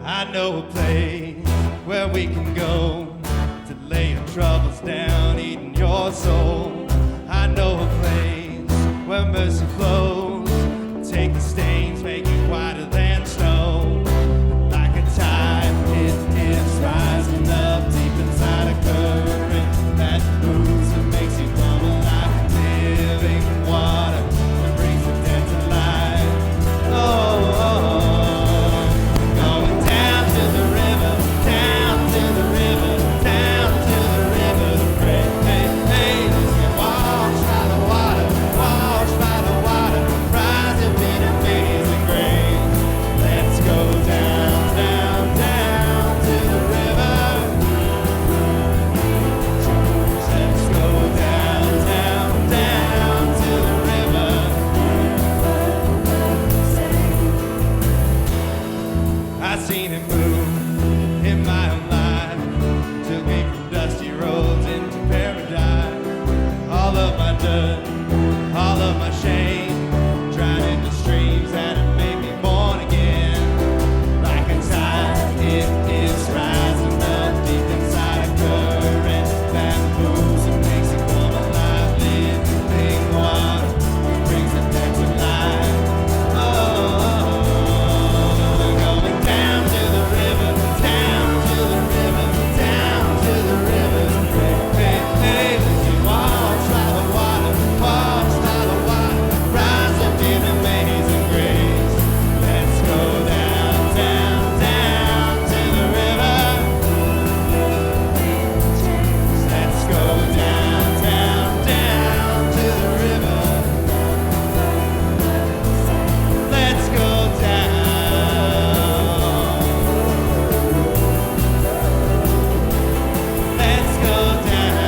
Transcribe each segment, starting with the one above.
I know a place where we can go to lay your troubles down, eating your soul. I know a place where mercy flows, take the stains, make you whiter than snow. Like a tide, it is rising up deep inside a current that moves and makes you come alive. Living water that brings the dead to life. Going down to the river, down to the river, down to the river to pray. Hey, hey, let's get washed by the water, washed by the water, rise up in amazing grace. Let's go down, down, down to the river. Let's go down, down, down to the river. I seen it move in my own life, took me from dusty roads into paradise. All of my dirt, all of my shame, drowned in the streams and it made me born again. Like a tide, it is rising up deep inside a current that moves and makes it come alive. Living water brings the dead to life. Going down to the river, down to the river, down to the river. Hey, hey, let's get washed by the water, washed by the water, rise up in amazing grace. Let's go down, down, down to the river. Let's go down, down, down to the river. Let's go down. Let's go down.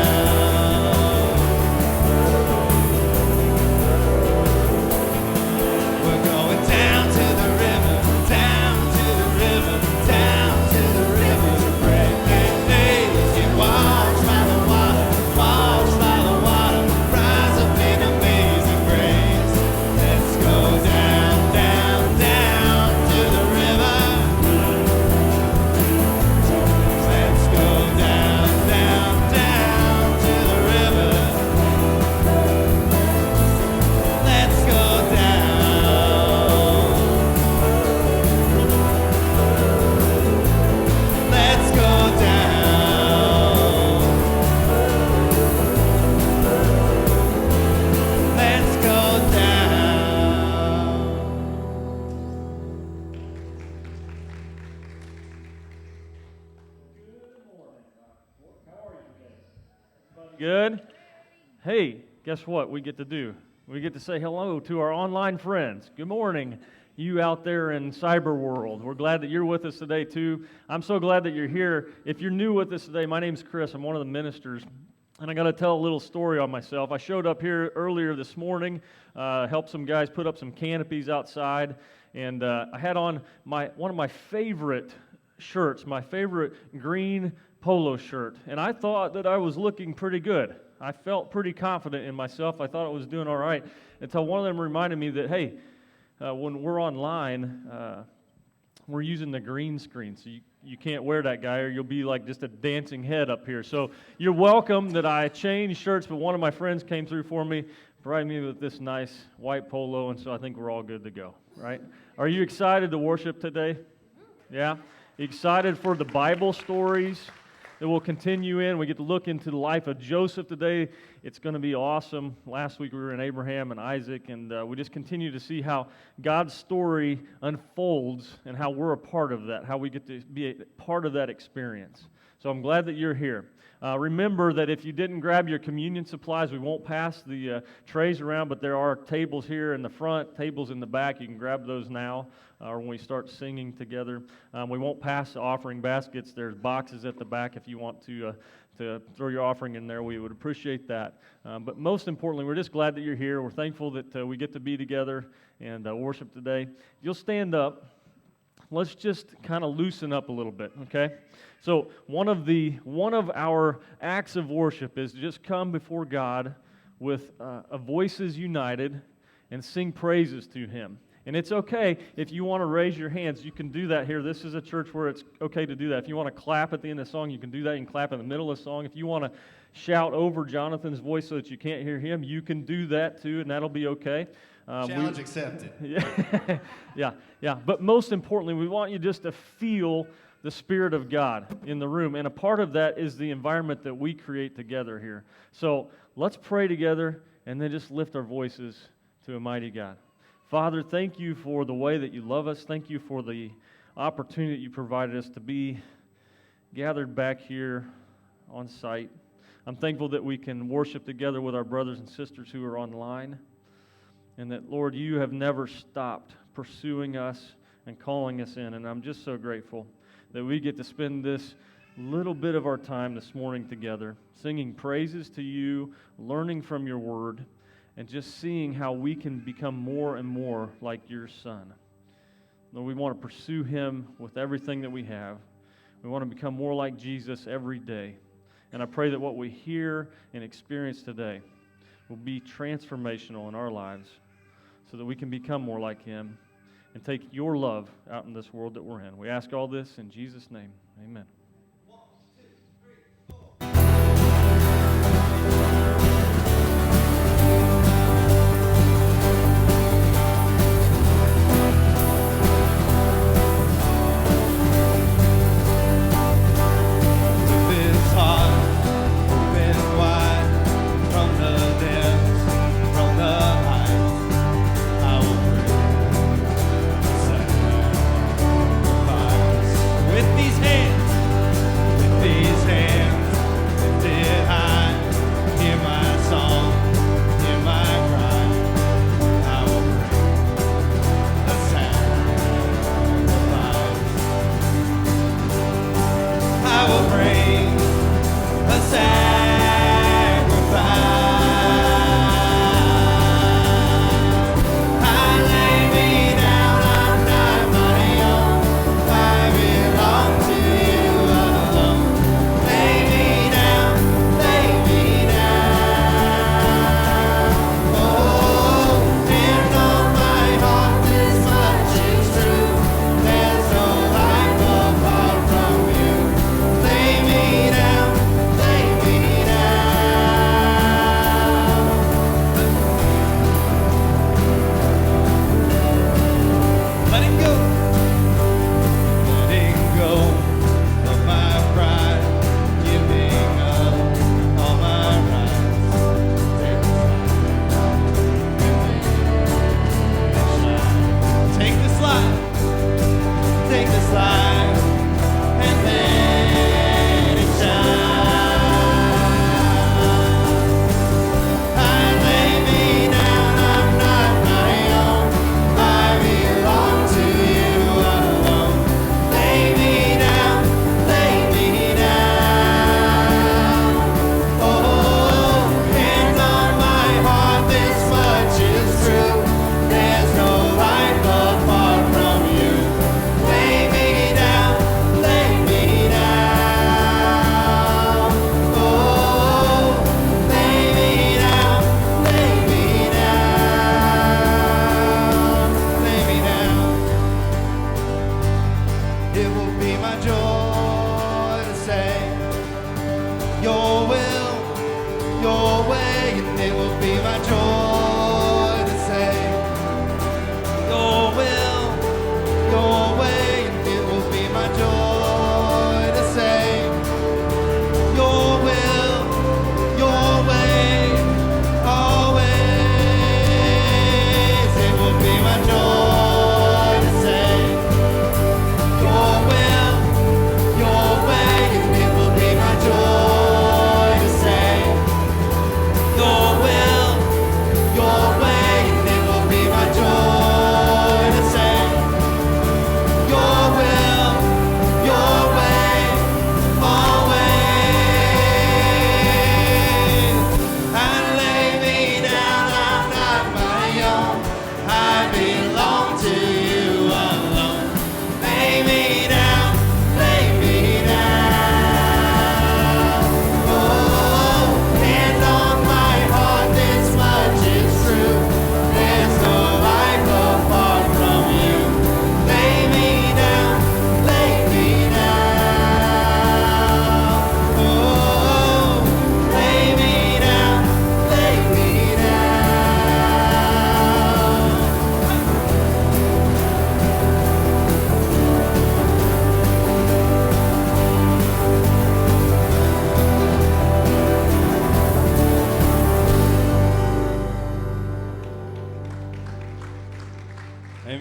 We're going down to the river, down to the river, down to the river to pray. Hey, hey, let's get washed by the water, washed by the water, rise up in amazing grace. Let's go down, down, down to the river. Let's go down, down, down to the river. Let's go down. Let's go down. Let's go down. Good? Hey, guess what we get to do? We get to say hello to our online friends. Good morning, you out there in cyber world. We're glad that you're with us today too. I'm so glad that you're here. If you're new with us today, my name's Chris. I'm one of the ministers. And I got to tell a little story on myself. I showed up here earlier this morning, helped some guys put up some canopies outside, and I had on one of my favorite shirts, my favorite green polo shirt, and I thought that I was looking pretty good. I felt pretty confident in myself. I thought I was doing all right until one of them reminded me that, hey, when we're online, we're using the green screen, so you can't wear that guy or you'll be like just a dancing head up here. So you're welcome that I changed shirts, but one of my friends came through for me, provided me with this nice white polo, and so I think we're all good to go, right? Are you excited to worship today? Yeah? Excited for the Bible stories that we'll continue in. We get to look into the life of Joseph today. It's going to be awesome. Last week we were in Abraham and Isaac, and we just continue to see how God's story unfolds and how we're a part of that, how we get to be a part of that experience. So I'm glad that you're here. Remember that if you didn't grab your communion supplies, we won't pass the trays around, but there are tables here in the front, tables in the back. You can grab those now or when we start singing together. We won't pass the offering baskets. There's boxes at the back if you want to throw your offering in there. We would appreciate that. But most importantly, we're just glad that you're here. We're thankful that we get to be together and worship today. You'll stand up. Let's just kind of loosen up a little bit, okay? So one of our acts of worship is to just come before God with voices united and sing praises to Him. And it's okay if you want to raise your hands, you can do that here. This is a church where it's okay to do that. If you want to clap at the end of the song, you can do that. You can clap in the middle of the song. If you want to shout over Jonathan's voice so that you can't hear him, you can do that too, and that'll be okay. Challenge accepted. Yeah. But most importantly, we want you just to feel the Spirit of God in the room. And a part of that is the environment that we create together here. So let's pray together and then just lift our voices to a mighty God. Father, thank you for the way that you love us. Thank you for the opportunity that you provided us to be gathered back here on site. I'm thankful that we can worship together with our brothers and sisters who are online. And that, Lord, you have never stopped pursuing us and calling us in. And I'm just so grateful that we get to spend this little bit of our time this morning together, singing praises to you, learning from your word, and just seeing how we can become more and more like your Son. Lord, we want to pursue him with everything that we have. We want to become more like Jesus every day. And I pray that what we hear and experience today will be transformational in our lives so that we can become more like him and take your love out in this world that we're in. We ask all this in Jesus' name. Amen. With these hands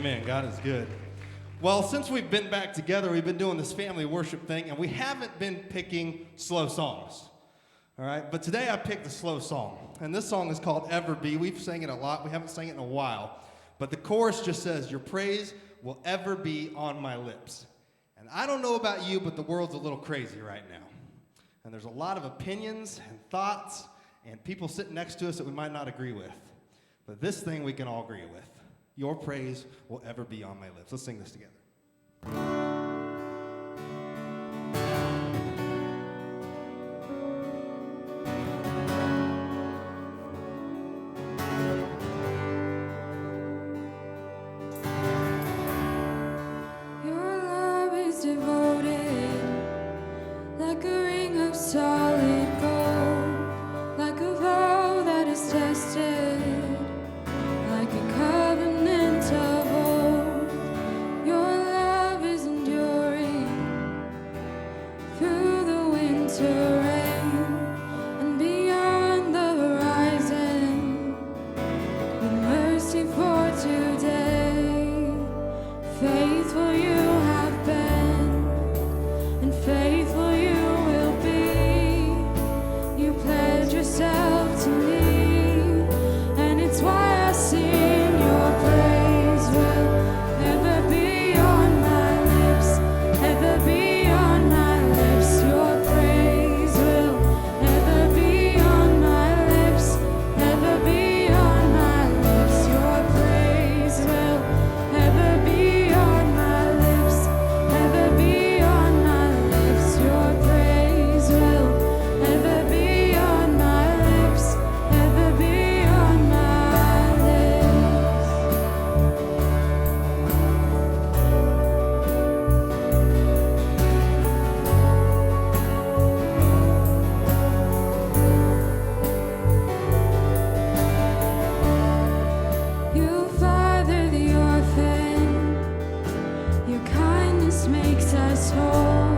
Amen. God is good. Well, since we've been back together, we've been doing this family worship thing, and we haven't been picking slow songs. All right, but today I picked a slow song, and this song is called Ever Be. We've sang it a lot. We haven't sang it in a while, but the chorus just says, "Your praise will ever be on my lips." And I don't know about you, but the world's a little crazy right now. And there's a lot of opinions and thoughts and people sitting next to us that we might not agree with. But this thing we can all agree with. Your praise will ever be on my lips. Let's sing this together. Your love is devoted, like a ring of solid gold, like a vow that is tested, like a covenant of old. Your love is enduring through the winter rain and beyond the horizon, with mercy for today. Faithful you have been, and faithful you will be. You pledge yourself to me, and it's why I sing. Your praise will ever be on my lips, ever be on my lips. Your praise will ever be on my lips, ever be on my lips. Your praise will ever be on my lips, ever be on my lips. Your praise will ever be on my lips, ever be on my lips. You father the orphan, your kindness makes us whole,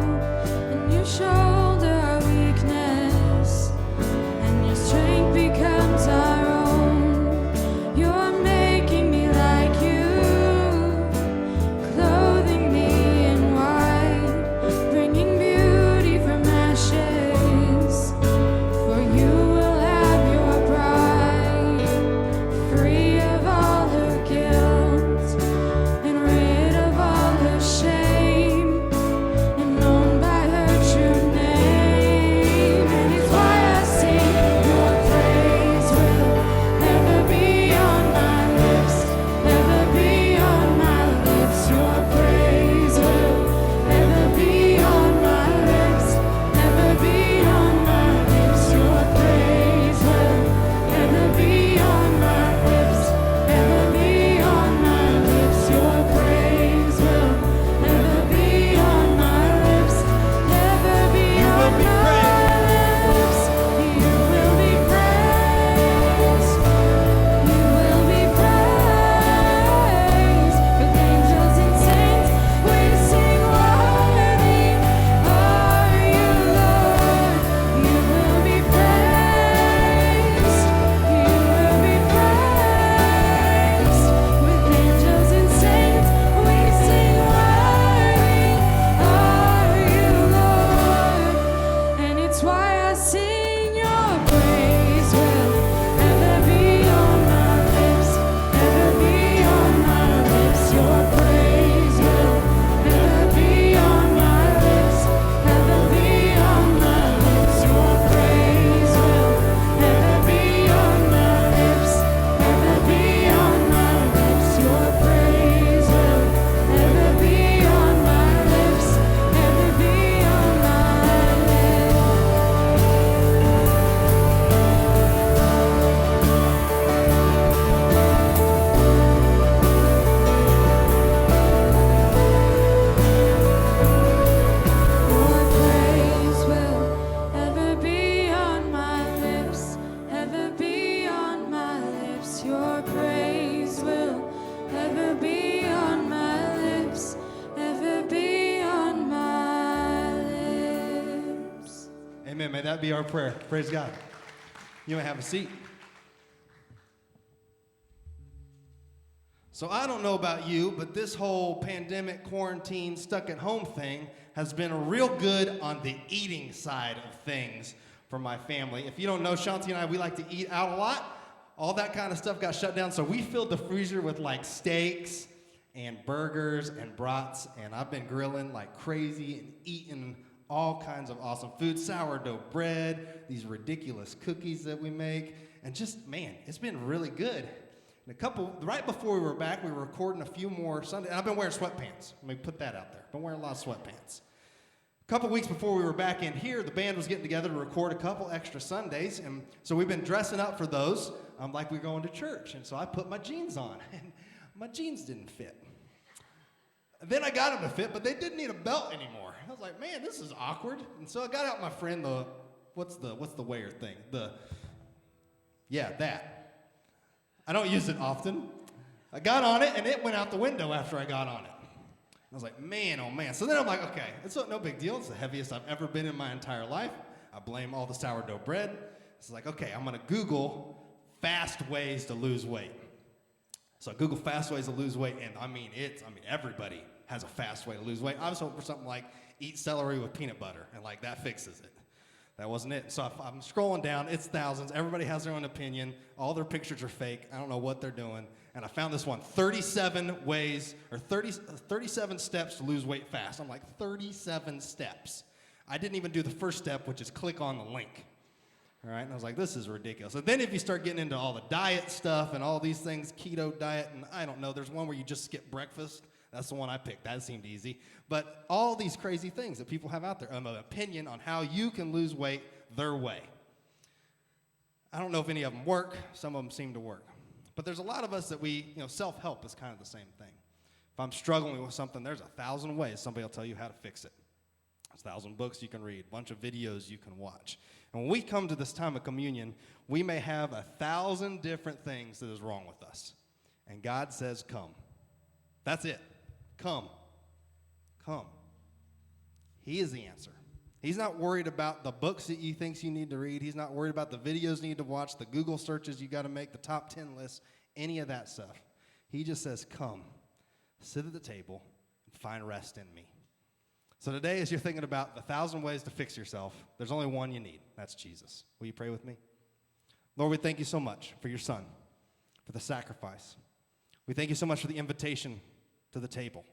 and you shoulder our weakness, and your strength becomes our own. You're making me like you, clothing me in white, bringing beauty from ashes. For you will have your bride, free of all her guilt, and rid of all her shame, and known by her true name. And it's why I sing. Your praise will ever be on my lips, ever be on my lips. Your praise will ever be on my lips, ever be on my lips. Your praise will ever be on my lips, ever be on my lips. Your praise will ever be on my lips, ever be on my lips. You will be praised. You will be praised. With angels and saints, we sing, worthy are you, Lord. You will be praised. You will be praised. With angels and saints, we sing, worthy are you, Lord. And it's why I sing. Your praise will ever be on my lips, ever be on my lips. Your praise will ever be on my lips, ever be on my lips. Your praise will ever be on my lips, ever be on my lips. Your praise will ever be on my lips, ever be on my lips. Your praise will ever be on my lips, ever be on my lips. Your praise will ever be on my lips, ever be on my lips. Amen. May that be our prayer. Praise God. You may have a seat. So I don't know about you, but this whole pandemic, quarantine, stuck at home thing has been real good on the eating side of things for my family. If you don't know, Shanti and I, we like to eat out a lot. All that kind of stuff got shut down, so we filled the freezer with like steaks and burgers and brats, and I've been grilling like crazy and eating all kinds of awesome food, sourdough bread, these ridiculous cookies that we make, and just, man, it's been really good. Right before we were back, we were recording a few more Sundays, and I've been wearing sweatpants. Let me put that out there. Been wearing a lot of sweatpants. A couple weeks before we were back in here, the band was getting together to record a couple extra Sundays, and so we've been dressing up for those like we're going to church. And so I put my jeans on, and my jeans didn't fit. Then I got them to fit, but they didn't need a belt anymore. I was like, man, this is awkward. And so I got out my friend, what's the wear thing? That. I don't use it often. I got on it, and it went out the window after I got on it. I was like, man, oh man. So then I'm like, okay, it's no big deal. It's the heaviest I've ever been in my entire life. I blame all the sourdough bread. It's like, okay, I'm gonna Google fast ways to lose weight. So I Google fast ways to lose weight, and everybody has a fast way to lose weight. I was hoping for something like eat celery with peanut butter, and like that fixes it. That wasn't it. So I'm scrolling down, it's thousands. Everybody has their own opinion. All their pictures are fake. I don't know what they're doing. And I found this one, 37 steps to lose weight fast. I'm like, 37 steps. I didn't even do the first step, which is click on the link. All right, and I was like, this is ridiculous. And then if you start getting into all the diet stuff and all these things, keto diet, and I don't know, there's one where you just skip breakfast. That's the one I picked. That seemed easy. But all these crazy things that people have out there, an opinion on how you can lose weight their way. I don't know if any of them work. Some of them seem to work. But there's a lot of us that self-help is kind of the same thing. If I'm struggling with something, there's 1,000 ways somebody will tell you how to fix it. There's 1,000 books you can read, a bunch of videos you can watch. And when we come to this time of communion, we may have 1,000 different things that is wrong with us. And God says, come. That's it. Come. Come. He is the answer. He's not worried about the books that you think you need to read. He's not worried about the videos you need to watch, the Google searches you got to make, the top 10 lists, any of that stuff. He just says, come, sit at the table, and find rest in me. So today, as you're thinking about the 1,000 ways to fix yourself, there's only one you need. That's Jesus. Will you pray with me? Lord, we thank you so much for your son, for the sacrifice. We thank you so much for the invitation to the table,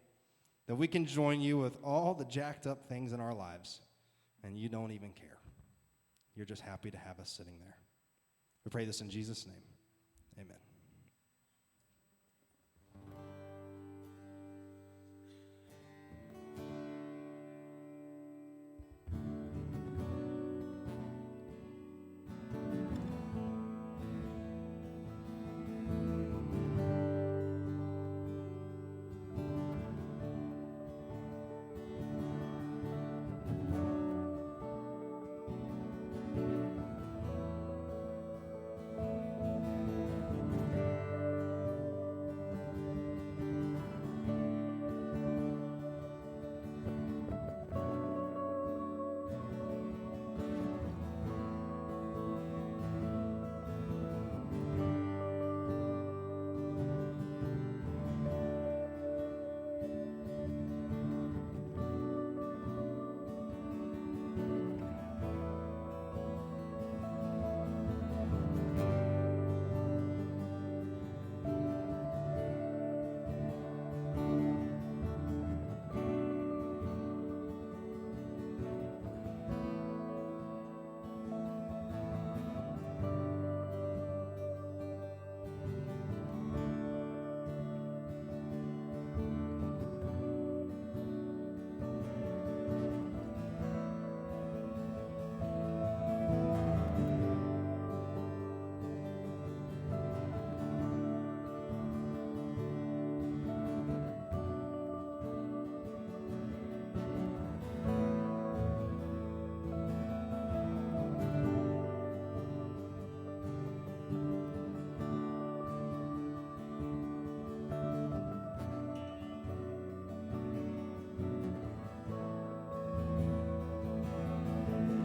that we can join you with all the jacked up things in our lives, and you don't even care. You're just happy to have us sitting there. We pray this in Jesus' name. Amen.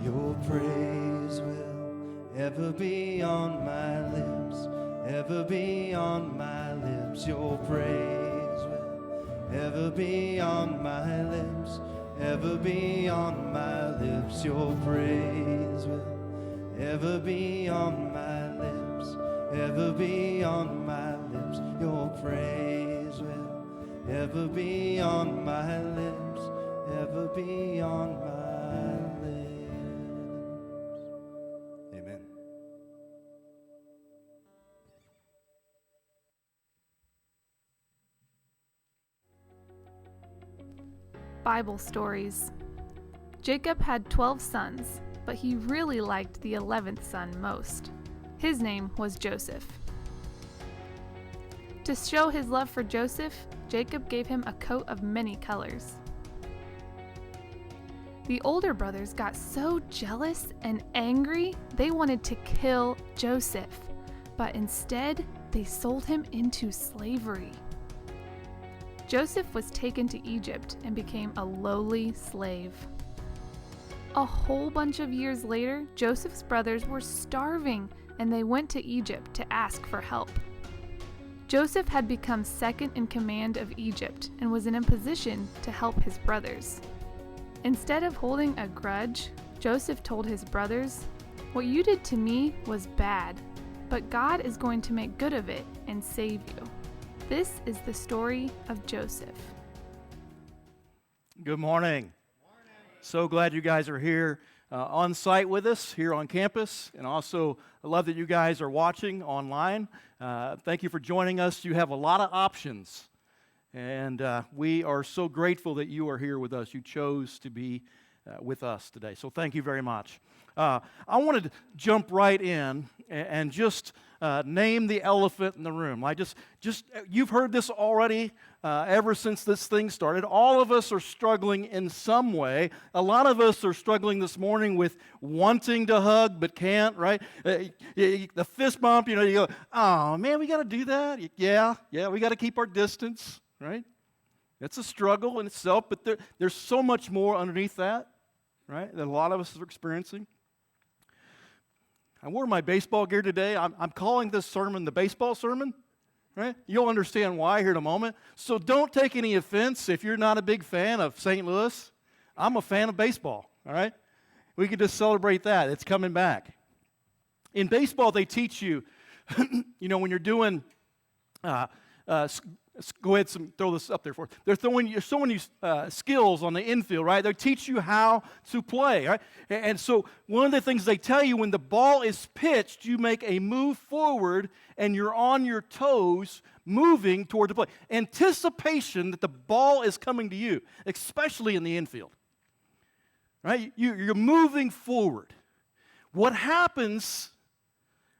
Your praise will ever be on my lips, ever be on my lips. Your praise will ever be on my lips, ever be on my lips. Your praise will ever be on my lips, ever be on my lips. Your praise will ever be on my lips, ever be on my lips. Amen. Bible stories. Jacob had 12 sons, but he really liked the 11th son most. His name was Joseph. To show his love for Joseph, Jacob gave him a coat of many colors. The older brothers got so jealous and angry they wanted to kill Joseph, but instead they sold him into slavery. Joseph was taken to Egypt and became a lowly slave. A whole bunch of years later, Joseph's brothers were starving and they went to Egypt to ask for help. Joseph had become second in command of Egypt and was in a position to help his brothers. Instead of holding a grudge, Joseph told his brothers, "What you did to me was bad, but God is going to make good of it and save you." This is the story of Joseph. Good morning. So glad you guys are here on site with us here on campus, and also I love that you guys are watching online. Thank you for joining us. You have a lot of options, and we are so grateful that you are here with us. You chose to be with us today, so thank you very much. I wanted to jump right in and just name the elephant in the room. You've heard this already ever since this thing started. All of us are struggling in some way. A lot of us are struggling this morning with wanting to hug but can't, right? The fist bump, you go, oh man, we got to do that? Yeah, we got to keep our distance, right? It's a struggle in itself, but there's so much more underneath that, right, that a lot of us are experiencing. I wore my baseball gear today. I'm calling this sermon the baseball sermon, right? You'll understand why here in a moment. So don't take any offense if you're not a big fan of St. Louis. I'm a fan of baseball, all right? We can just celebrate that. It's coming back. In baseball, they teach you, when you're doing go ahead and throw this up there for us. They're showing you skills on the infield, right? They teach you how to play, right? And so one of the things they tell you, when the ball is pitched, you make a move forward and you're on your toes moving toward the play. Anticipation that the ball is coming to you, especially in the infield, right? You're moving forward. What happens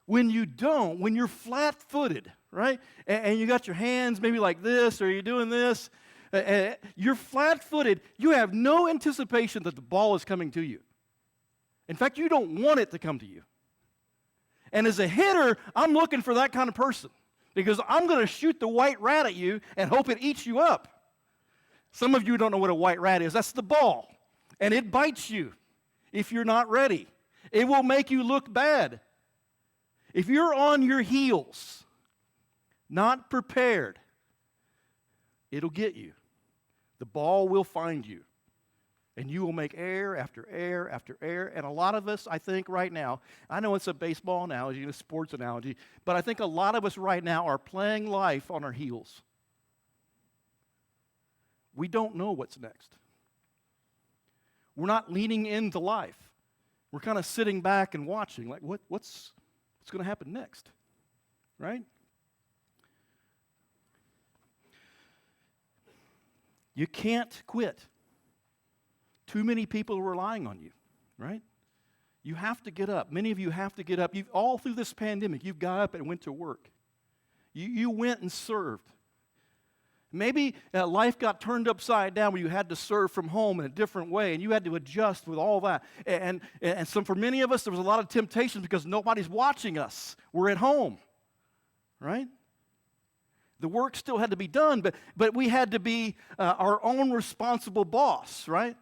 when you don't, when you're flat-footed, right? And you got your hands maybe like this, or you're doing this. You're flat-footed. You have no anticipation that the ball is coming to you. In fact, you don't want it to come to you. And as a hitter, I'm looking for that kind of person because I'm going to shoot the white rat at you and hope it eats you up. Some of you don't know what a white rat is. That's the ball. And it bites you if you're not ready. It will make you look bad. If you're on your heels, not prepared, it'll get you. The ball will find you. And you will make error after error after error. And a lot of us, I think right now, I know it's a baseball analogy and a sports analogy, but I think a lot of us right now are playing life on our heels. We don't know what's next. We're not leaning into life. We're kind of sitting back and watching, like what's going to happen next, right? You can't quit. Too many people are relying on you, right? You have to get up. Many of you have to get up. All through this pandemic, you've got up and went to work. You went and served. Maybe life got turned upside down where you had to serve from home in a different way, and you had to adjust with all that. And so for many of us, there was a lot of temptations because nobody's watching us. We're at home, right? The work still had to be done, but we had to be our own responsible boss, right?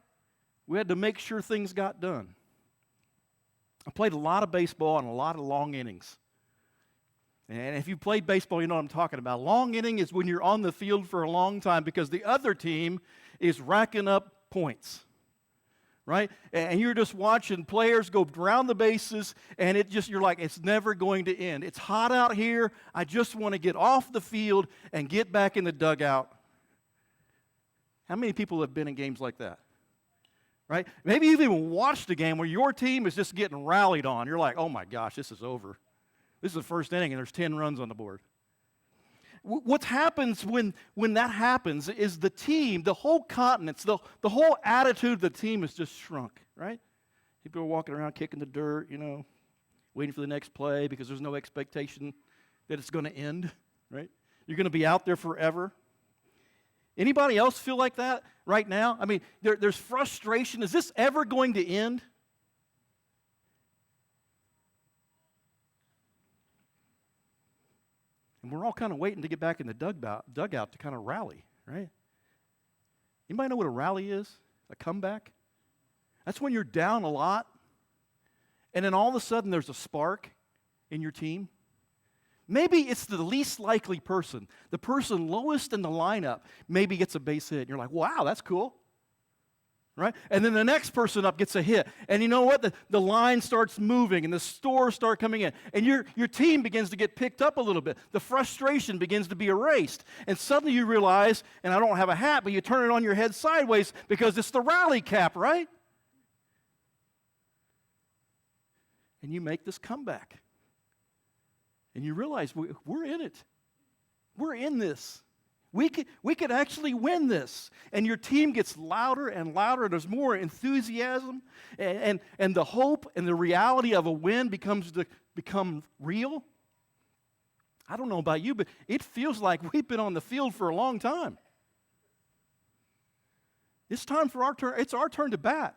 We had to make sure things got done. I played a lot of baseball and a lot of long innings. And if you played baseball, you know what I'm talking about. Long inning is when you're on the field for a long time because the other team is racking up points, right? And you're just watching players go around the bases, and you're like, it's never going to end. It's hot out here. I just want to get off the field and get back in the dugout. How many people have been in games like that? Right? Maybe you've even watched a game where your team is just getting rallied on. You're like, oh my gosh, this is over. This is the first inning, and there's 10 runs on the board. What happens when that happens is the team, the whole continent, the whole attitude of the team is just shrunk, right? People are walking around kicking the dirt, waiting for the next play because there's no expectation that it's going to end, right? You're going to be out there forever. Anybody else feel like that right now? I mean, there's frustration. Is this ever going to end? And we're all kind of waiting to get back in the dugout to kind of rally, right? Anybody know what a rally is? A comeback? That's when you're down a lot, and then all of a sudden there's a spark in your team. Maybe it's the least likely person, the person lowest in the lineup, maybe gets a base hit, and you're like, wow, that's cool. Right? And then the next person up gets a hit. And you know what? The line starts moving and the stores start coming in. And your team begins to get picked up a little bit. The frustration begins to be erased. And suddenly you realize, and I don't have a hat, but you turn it on your head sideways because it's the rally cap, right? And you make this comeback. And you realize we're in it. We're in this. We could actually win this. And your team gets louder and louder. There's more enthusiasm. And the hope and the reality of a win become real. I don't know about you, but it feels like we've been on the field for a long time. It's time for our turn. It's our turn to bat.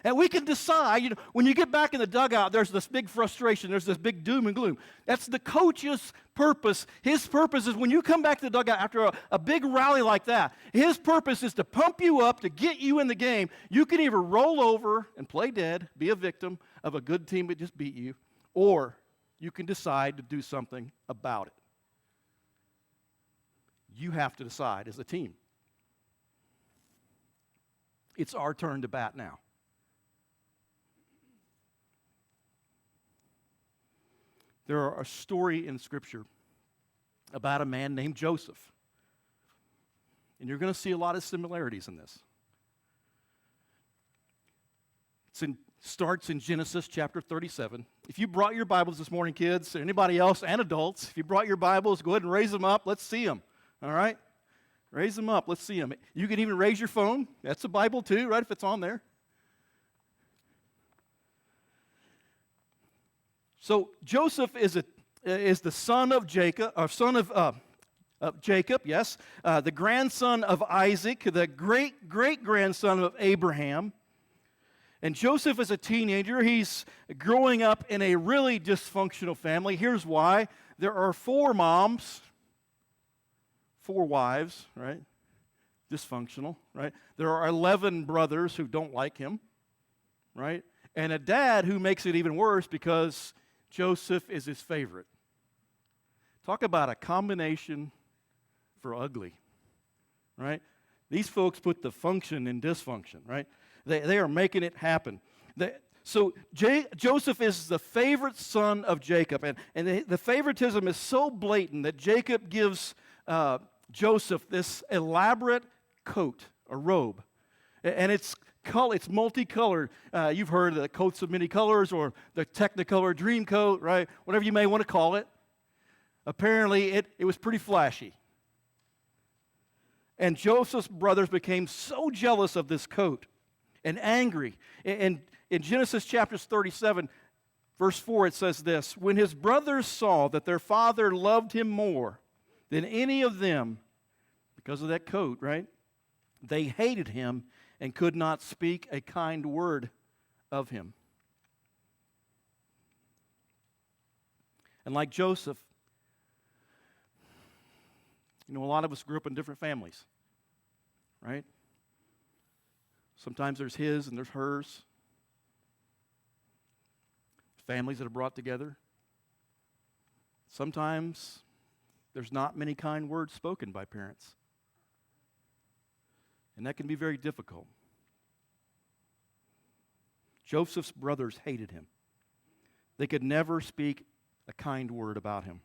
And we can decide, when you get back in the dugout, there's this big frustration, there's this big doom and gloom. That's the coach's purpose. His purpose is when you come back to the dugout after a big rally like that, his purpose is to pump you up, to get you in the game. You can either roll over and play dead, be a victim of a good team that just beat you, or you can decide to do something about it. You have to decide as a team. It's our turn to bat now. There are a story in Scripture about a man named Joseph. And you're going to see a lot of similarities in this. Starts in Genesis chapter 37. If you brought your Bibles this morning, kids, or anybody else, and adults, if you brought your Bibles, go ahead and raise them up. Let's see them. All right? Raise them up. Let's see them. You can even raise your phone. That's a Bible too, right, if it's on there. So Joseph is the son of Jacob, Jacob, yes, the grandson of Isaac, the great-great-grandson of Abraham. And Joseph is a teenager. He's growing up in a really dysfunctional family. Here's why. There are 4 moms, 4 wives, right? Dysfunctional, right? There are 11 brothers who don't like him, right? And a dad who makes it even worse because Joseph is his favorite. Talk about a combination for ugly, right? These folks put the function in dysfunction, right? They are making it happen. So Joseph is the favorite son of Jacob, and the favoritism is so blatant that Jacob gives Joseph this elaborate coat, a robe, and it's multicolored. You've heard of the coats of many colors or the Technicolor dream coat, right? Whatever you may want to call it. Apparently, it was pretty flashy. And Joseph's brothers became so jealous of this coat and angry. And in Genesis chapter 37, verse 4, it says this: when his brothers saw that their father loved him more than any of them, because of that coat, right? They hated him and could not speak a kind word of him. And like Joseph, a lot of us grew up in different families, right? Sometimes there's his and there's hers. Families that are brought together. Sometimes there's not many kind words spoken by parents. And that can be very difficult. Joseph's brothers hated him. They could never speak a kind word about him.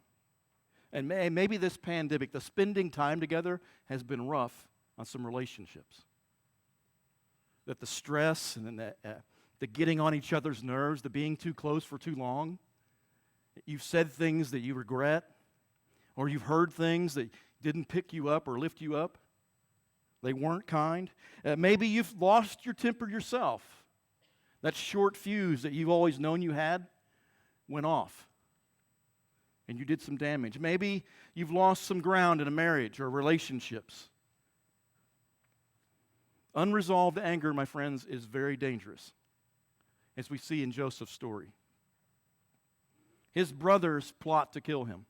And maybe this pandemic, the spending time together, has been rough on some relationships. That the stress and then the getting on each other's nerves, the being too close for too long, you've said things that you regret, or you've heard things that didn't pick you up or lift you up. They weren't kind. Maybe you've lost your temper yourself. That short fuse that you've always known you had went off, and you did some damage. Maybe you've lost some ground in a marriage or relationships. Unresolved anger, my friends, is very dangerous, as we see in Joseph's story. His brothers plot to kill him.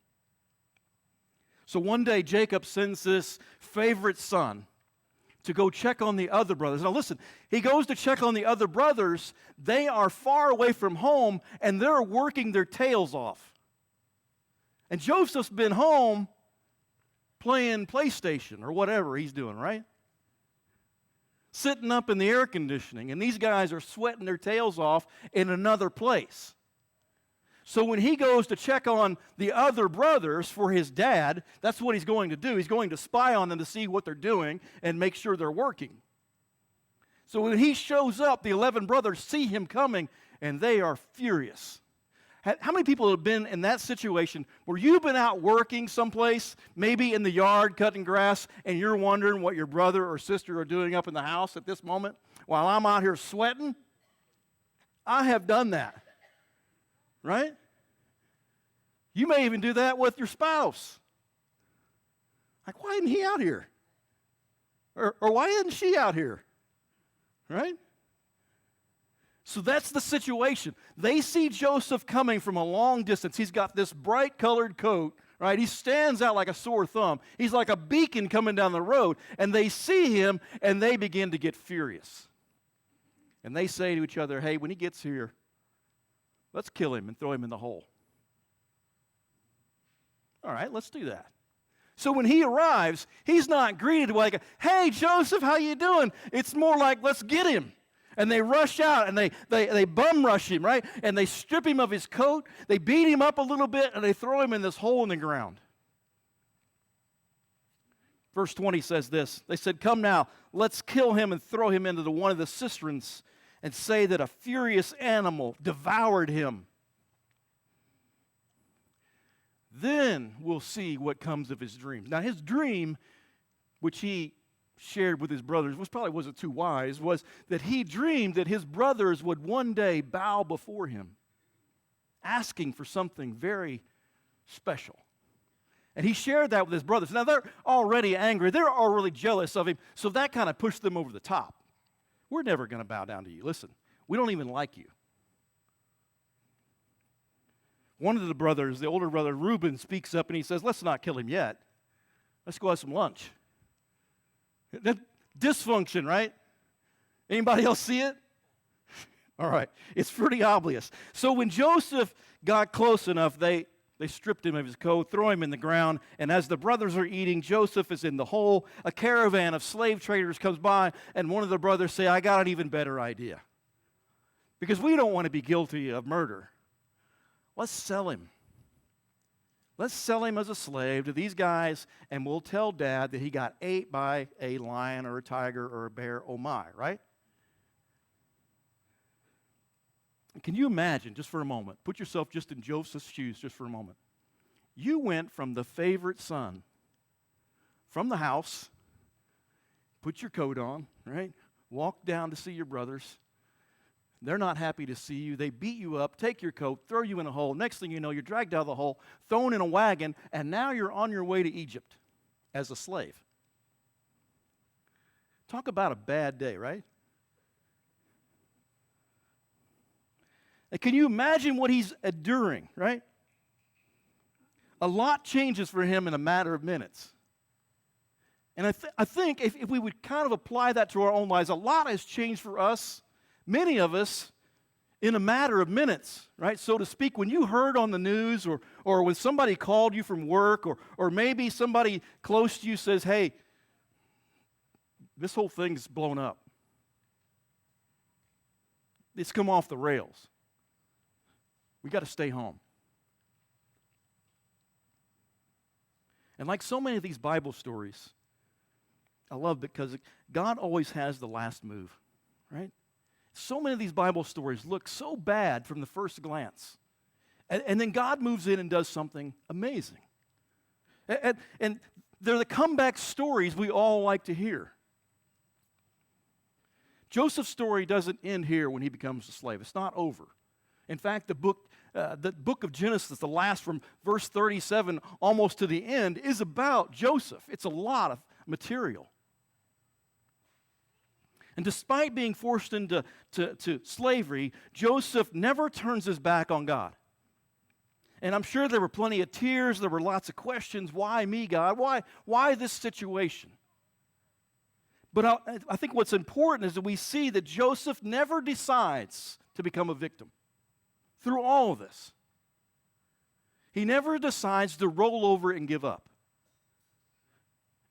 So one day, Jacob sends this favorite son to go check on the other brothers. Now listen, he goes to check on the other brothers. They are far away from home, and they're working their tails off. And Joseph's been home playing PlayStation or whatever he's doing, right? Sitting up in the air conditioning, and these guys are sweating their tails off in another place. So when he goes to check on the other brothers for his dad, that's what he's going to do. He's going to spy on them to see what they're doing and make sure they're working. So when he shows up, the 11 brothers see him coming, and they are furious. How many people have been in that situation where you've been out working someplace, maybe in the yard cutting grass, and you're wondering what your brother or sister are doing up in the house at this moment while I'm out here sweating? I have done that. Right? You may even do that with your spouse. Like, why isn't he out here? Or why isn't she out here? Right? So that's the situation. They see Joseph coming from a long distance. He's got this bright colored coat, right? He stands out like a sore thumb. He's like a beacon coming down the road. And they see him, and they begin to get furious. And they say to each other, hey, when he gets here, let's kill him and throw him in the hole. All right, let's do that. So when he arrives, he's not greeted like, hey, Joseph, how you doing? It's more like, let's get him. And they rush out, and they bum rush him, right? And they strip him of his coat, they beat him up a little bit, and they throw him in this hole in the ground. Verse 20 says this. They said, come now, let's kill him and throw him into one of the cisterns and say that a furious animal devoured him. Then we'll see what comes of his dreams. Now his dream, which he shared with his brothers, which probably wasn't too wise, was that he dreamed that his brothers would one day bow before him, asking for something very special. And he shared that with his brothers. Now they're already angry. They're already jealous of him, so that kind of pushed them over the top. We're never going to bow down to you. Listen, we don't even like you. One of the brothers, the older brother, Reuben, speaks up and he says, let's not kill him yet. Let's go have some lunch. Dysfunction, right? Anybody else see it? All right. It's pretty obvious. So when Joseph got close enough, they stripped him of his coat, throw him in the ground, and as the brothers are eating, Joseph is in the hole. A caravan of slave traders comes by, and one of the brothers say, I got an even better idea. Because we don't want to be guilty of murder. Let's sell him. Let's sell him as a slave to these guys, and we'll tell Dad that he got ate by a lion or a tiger or a bear, oh my, right? Can you imagine, just for a moment, put yourself just in Joseph's shoes just for a moment. You went from the favorite son, from the house, put your coat on, right? Walk down to see your brothers. They're not happy to see you. They beat you up, take your coat, throw you in a hole. Next thing you know, you're dragged out of the hole, thrown in a wagon, and now you're on your way to Egypt as a slave. Talk about a bad day, right? And can you imagine what he's enduring, right? A lot changes for him in a matter of minutes. And I think if we would kind of apply that to our own lives, a lot has changed for us, many of us, in a matter of minutes, right, so to speak. When you heard on the news or when somebody called you from work or maybe somebody close to you says, hey, this whole thing's blown up. It's come off the rails. We got to stay home. And like so many of these Bible stories, I love because God always has the last move, right? So many of these Bible stories look so bad from the first glance. And then God moves in and does something amazing. And they're the comeback stories we all like to hear. Joseph's story doesn't end here when he becomes a slave. It's not over. In fact, the book of Genesis, the last from verse 37 almost to the end, is about Joseph. It's a lot of material. And despite being forced into slavery, Joseph never turns his back on God. And I'm sure there were plenty of tears. There were lots of questions. Why me, God? Why this situation? But I think what's important is that we see that Joseph never decides to become a victim through all of this. He never decides to roll over and give up.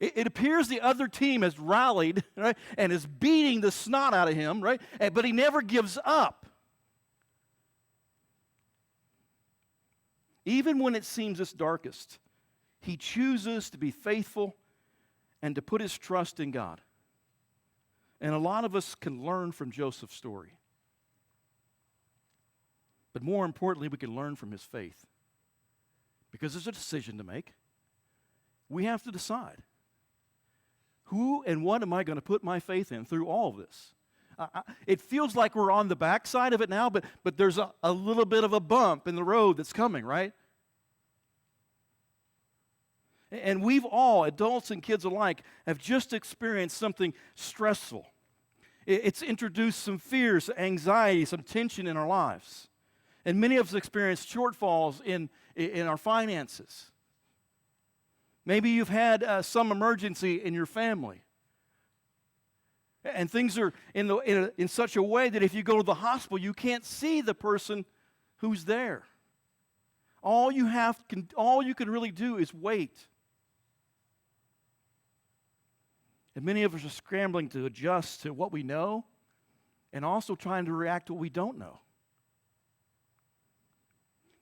It appears the other team has rallied, right, and is beating the snot out of him, right? But he never gives up. Even when it seems its darkest, he chooses to be faithful and to put his trust in God. And a lot of us can learn from Joseph's story. But more importantly, we can learn from his faith. Because there's a decision to make. We have to decide. Who and what am I going to put my faith in through all of this? It feels like we're on the backside of it now, but there's a little bit of a bump in the road that's coming, right? And we've all, adults and kids alike, have just experienced something stressful. It's introduced some fears, anxiety, some tension in our lives. And many of us experienced shortfalls in our finances. Maybe you've had some emergency in your family. And things are in such a way that if you go to the hospital, you can't see the person who's there. All you can really do is wait. And many of us are scrambling to adjust to what we know and also trying to react to what we don't know.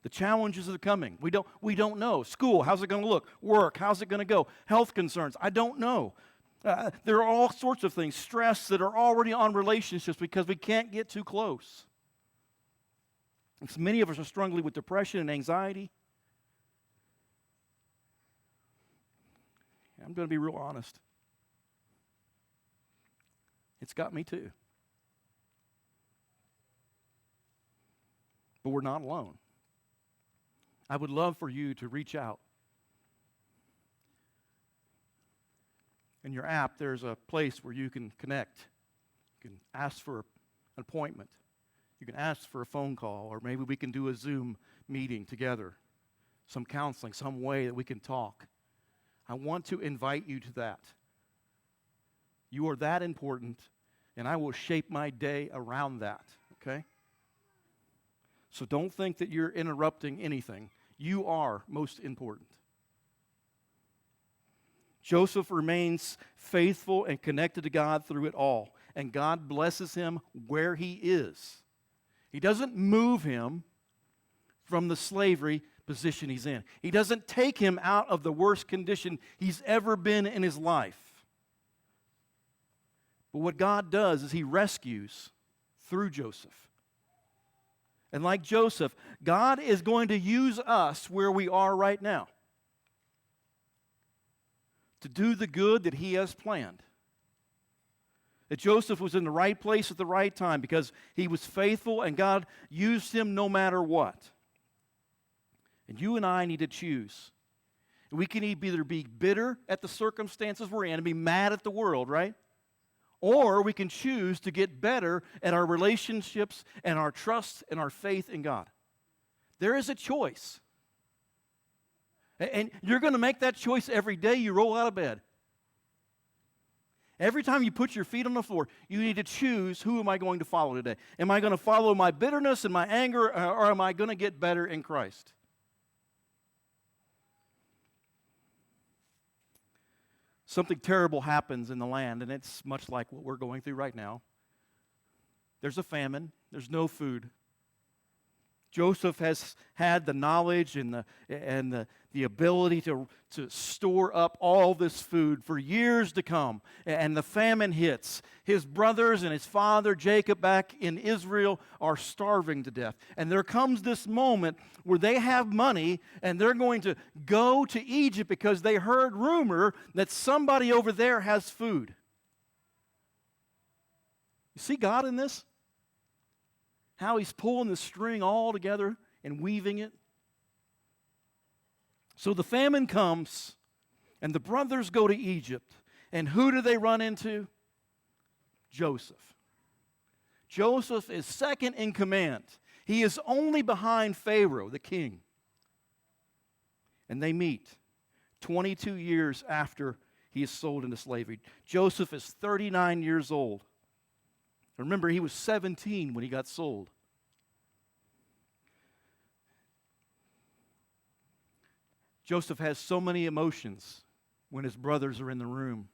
The challenges are coming. We don't know. School, how's it going to look? Work, how's it going to go? Health concerns, I don't know. There are all sorts of things, stress that are already on relationships because we can't get too close. And so many of us are struggling with depression and anxiety. I'm going to be real honest. It's got me too. But we're not alone. I would love for you to reach out. In your app, there's a place where you can connect. You can ask for an appointment. You can ask for a phone call, or maybe we can do a Zoom meeting together. Some counseling, some way that we can talk. I want to invite you to that. You are that important, and I will shape my day around that, okay? So don't think that you're interrupting anything. You are most important. Joseph remains faithful and connected to God through it all, and God blesses him where he is. He doesn't move him from the slavery position he's in. He doesn't take him out of the worst condition he's ever been in his life. But what God does is he rescues through Joseph. And like Joseph, God is going to use us where we are right now to do the good that he has planned. That Joseph was in the right place at the right time because he was faithful and God used him no matter what. And you and I need to choose. We can either be bitter at the circumstances we're in and be mad at the world, right? Or we can choose to get better at our relationships and our trust and our faith in God. There is a choice. And you're going to make that choice every day you roll out of bed. Every time you put your feet on the floor, you need to choose, who am I going to follow today? Am I going to follow my bitterness and my anger, or am I going to get better in Christ? Something terrible happens in the land, and it's much like what we're going through right now. There's a famine. There's no food. Joseph has had the knowledge and the ability to store up all this food for years to come. And the famine hits. His brothers and his father, Jacob, back in Israel, are starving to death. And there comes this moment where they have money and they're going to go to Egypt because they heard rumor that somebody over there has food. You see God in this? How he's pulling the string all together and weaving it. So the famine comes, and the brothers go to Egypt. And who do they run into? Joseph. Joseph is second in command. He is only behind Pharaoh, the king. And they meet 22 years after he is sold into slavery. Joseph is 39 years old. Remember, he was 17 when he got sold. Joseph has so many emotions when his brothers are in the room.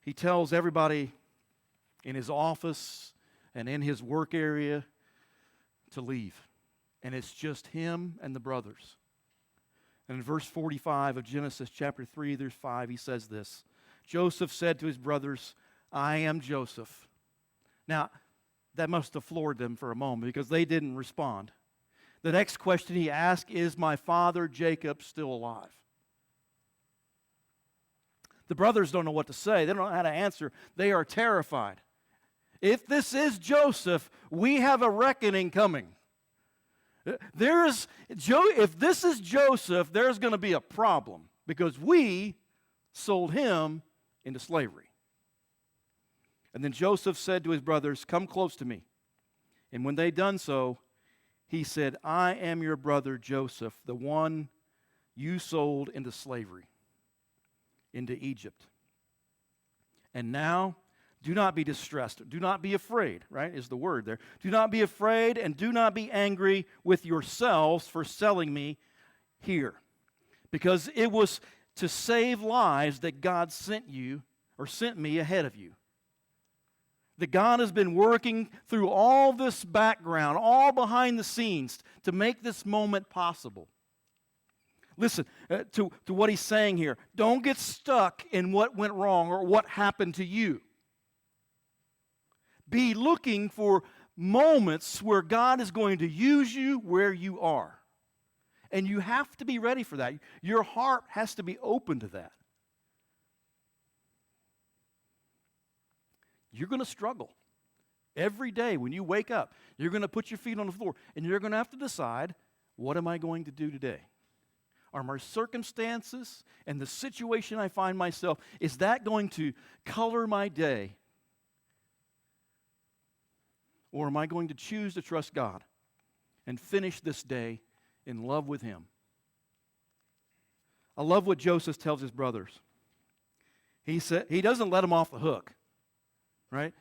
He tells everybody in his office and in his work area to leave. And it's just him and the brothers. And in verse 45 of Genesis chapter 3, there's 5, he says this. Joseph said to his brothers, I am Joseph. Now, that must have floored them for a moment because they didn't respond. The next question he asked, is my father Jacob still alive? The brothers don't know what to say. They don't know how to answer. They are terrified. If this is Joseph, we have a reckoning coming. If this is Joseph, there's going to be a problem because we sold him into slavery. And then Joseph said to his brothers, come close to me. And when they'd done so, he said, I am your brother Joseph, the one you sold into slavery, into Egypt. And now, do not be distressed. Do not be afraid, right, is the word there. Do not be afraid and do not be angry with yourselves for selling me here. Because it was to save lives that God sent me ahead of you. That God has been working through all this background, all behind the scenes, to make this moment possible. Listen to what he's saying here. Don't get stuck in what went wrong or what happened to you. Be looking for moments where God is going to use you where you are. And you have to be ready for that. Your heart has to be open to that. You're going to struggle. Every day when you wake up, you're going to put your feet on the floor, and you're going to have to decide, what am I going to do today? Are my circumstances and the situation I find myself, is that going to color my day? Or am I going to choose to trust God and finish this day in love with Him? I love what Joseph tells his brothers. He doesn't let them off the hook. Right?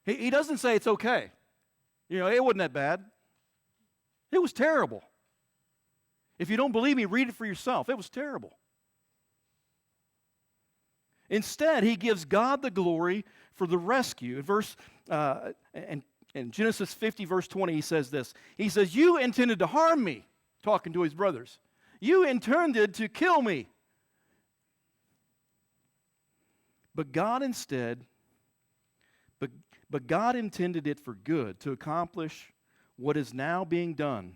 He doesn't say it's okay. You know, it wasn't that bad. It was terrible. If you don't believe me, read it for yourself. It was terrible. Instead, he gives God the glory for the rescue. In Genesis 50, verse 20, he says this. He says, you intended to harm me, talking to his brothers. You intended to kill me. But God intended it for good, to accomplish what is now being done,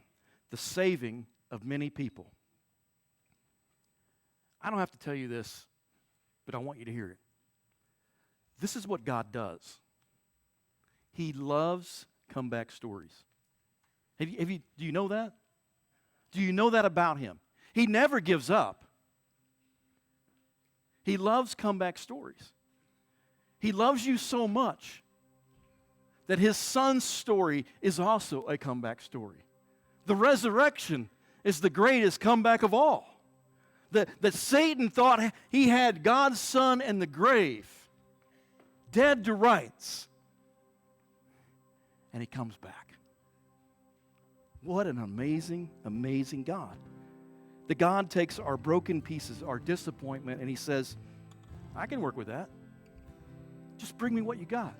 the saving of many people. I don't have to tell you this, but I want you to hear it. This is what God does. He loves comeback stories. Do you know that? Do you know that about Him? He never gives up. He loves comeback stories. He loves you so much that His Son's story is also a comeback story. The resurrection is the greatest comeback of all. that Satan thought he had God's Son in the grave, dead to rights, and he comes back. What an amazing, amazing God. The God takes our broken pieces, our disappointment, and he says, I can work with that. Just bring me what you got.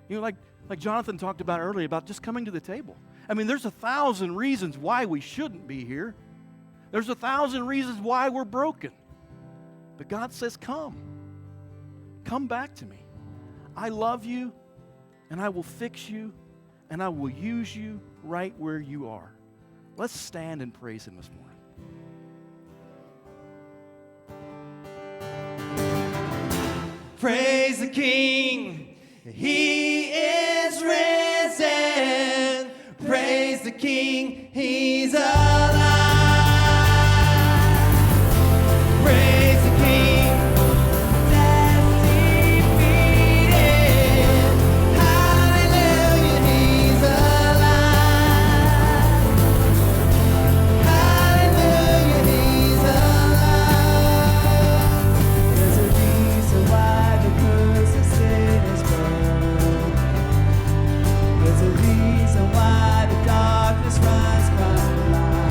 You know, like Jonathan talked about earlier, about just coming to the table. I mean, there's 1,000 reasons why we shouldn't be here. There's 1,000 reasons why we're broken. But God says, come. Come back to me. I love you, and I will fix you, and I will use you right where you are. Let's stand and praise him this morning. Praise the King, he is risen. Praise the King, he's alive. Praise the King, death defeated. Hallelujah, he's alive. Hallelujah, he's alive. There's a reason why the curse of sin is broken. There's a reason why the darkness runs from light.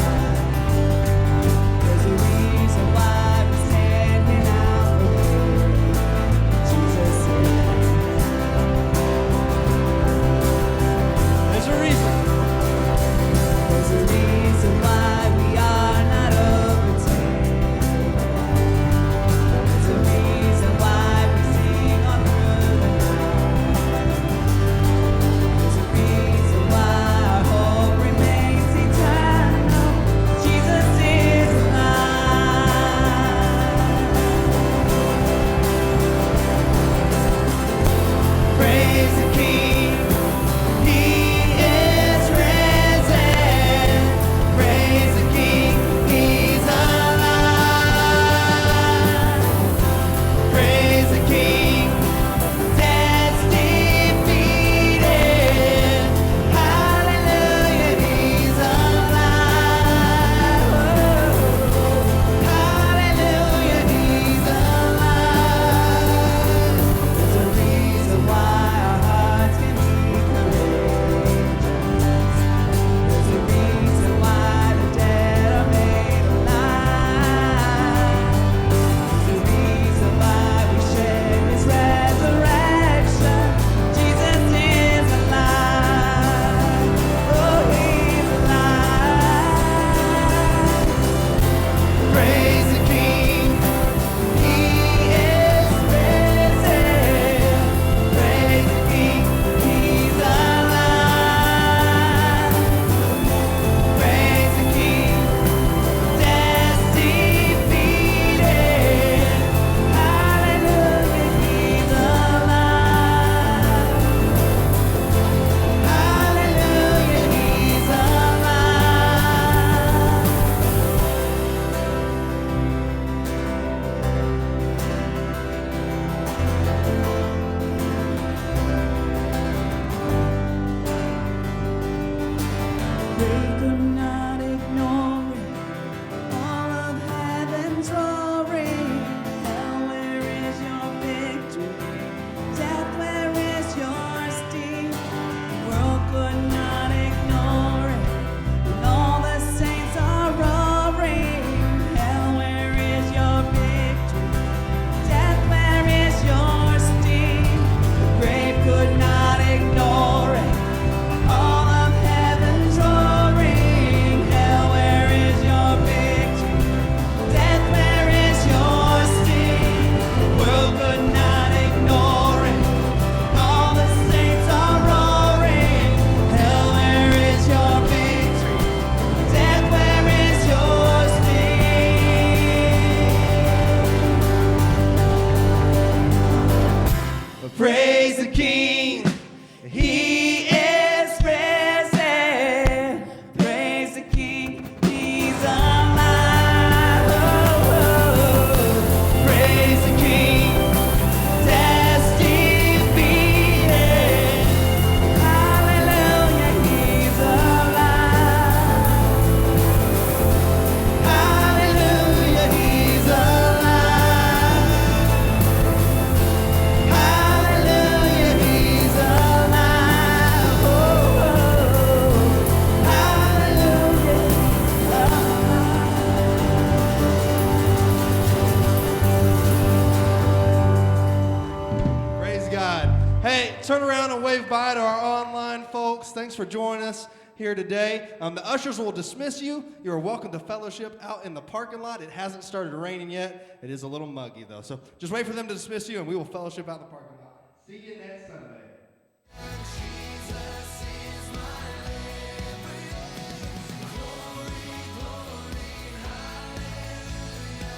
wave bye to our online folks. Thanks for joining us here today. The ushers will dismiss you. You're welcome to fellowship out in the parking lot. It hasn't started raining yet. It is a little muggy, though. So just wait for them to dismiss you, and we will fellowship out in the parking lot. See you next